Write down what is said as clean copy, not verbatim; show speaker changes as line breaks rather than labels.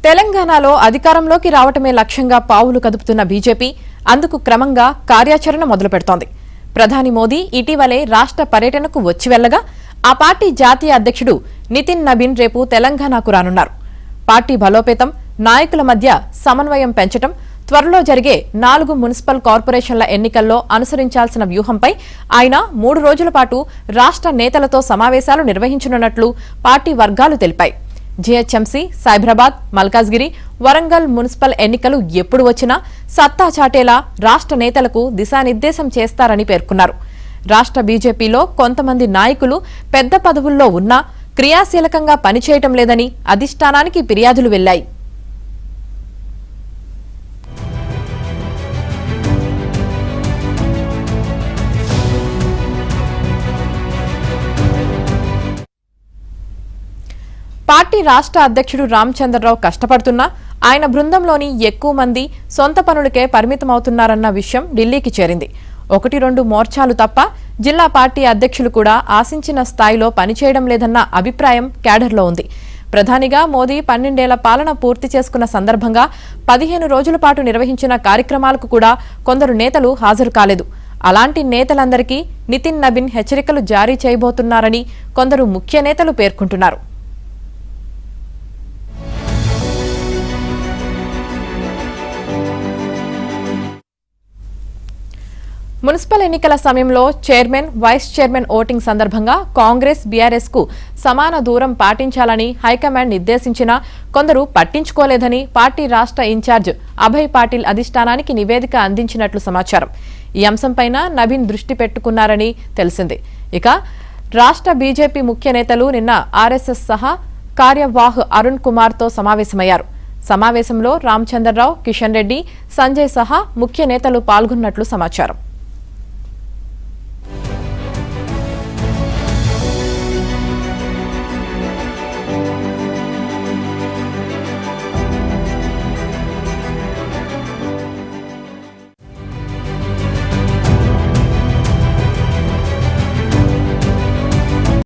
తెలంగాణలో అధికారంలోకి రావటమే లక్ష్యంగా పావులు కదుపుతున్న బీజేపీ అందుకు క్రమంగా కార్యాచరణ మొదలుపెడుతోంది. ప్రధాని మోదీ ఇటీవలే రాష్ట్ర పర్యటనకు వచ్చి వెళ్లగా ఆ పార్టీ జాతీయ అధ్యక్షుడు నితిన్ నబీన్ రేపు తెలంగాణకు రానున్నారు. పార్టీ బలోపేతం, నాయకుల మధ్య సమన్వయం పెంచడం, త్వరలో జరిగే 4 మున్సిపల్ కార్పొరేషన్ల ఎన్నికల్లో అనుసరించాల్సిన వ్యూహంపై ఆయన 3 రోజుల పాటు రాష్ట్ర నేతలతో సమావేశాలు నిర్వహించనున్నట్లు పార్టీ వర్గాలు తెలిపాయి. జీహెచ్ఎంసీ, సైబరాబాద్, మల్కాజ్గిరి, వరంగల్ మున్సిపల్ ఎన్నికలు ఎప్పుడు వచ్చినా సత్తా చాటేలా రాష్ట్ర నేతలకు దిశానిర్దేశం చేస్తారని పేర్కొన్నారు. రాష్ట్ర బీజేపీలో కొంతమంది నాయకులు పెద్ద పదవుల్లో ఉన్నా క్రియాశీలకంగా పనిచేయటం లేదని అధిష్టానానికి ఫిర్యాదులు వెళ్లాయి. పార్టీ రాష్ట్ర అధ్యక్షుడు రామచంద్రరావు కష్టపడుతున్నా ఆయన బృందంలోని ఎక్కువ మంది సొంత పనులకే పరిమితమవుతున్నారన్న విషయం ఢిల్లీకి చేరింది. 1-2 మోర్చాలు తప్ప జిల్లా పార్టీ అధ్యక్షులు కూడా ఆశించిన స్థాయిలో పనిచేయడం లేదన్న అభిప్రాయం క్యాడర్లో ఉంది. ప్రధానిగా మోదీ 12 ఏళ్ల పాలన పూర్తి చేసుకున్న సందర్భంగా 15 రోజుల పాటు నిర్వహించిన కార్యక్రమాలకు కూడా కొందరు నేతలు హాజరు కాలేదు. అలాంటి నేతలందరికీ నితిన్ నబీన్ హెచ్చరికలు జారీ చేయబోతున్నారని కొందరు ముఖ్య నేతలు పేర్కొంటున్నారు. మున్సిపల్ ఎన్నికల సమయంలో చైర్మన్, వైస్ చైర్మన్ ఓటింగ్ సందర్భంగా కాంగ్రెస్, బీఆర్ఎస్ కు సమాన దూరం పాటించాలని హైకమాండ్ నిర్దేశించినా కొందరు పట్టించుకోలేదని పార్టీ రాష్ట్ర ఇన్ఛార్జ్ అభయ్ పాటిల్ అధిష్టానానికి నివేదిక అందించినట్లు సమాచారం. ఈ అంశంపైన నబీన్ దృష్టి పెట్టుకున్నారని తెలిసింది. ఇక రాష్ట్ర బీజేపీ ముఖ్య నేతలు నిన్న ఆర్ఎస్ఎస్ సహా కార్యవాహ్ అరుణ్ కుమార్ తో సమావేశమయ్యారు. సమావేశంలో రామచంద్రరావు, కిషన్ రెడ్డి, సంజయ్ సహా ముఖ్య నేతలు పాల్గొన్నట్లు సమాచారం.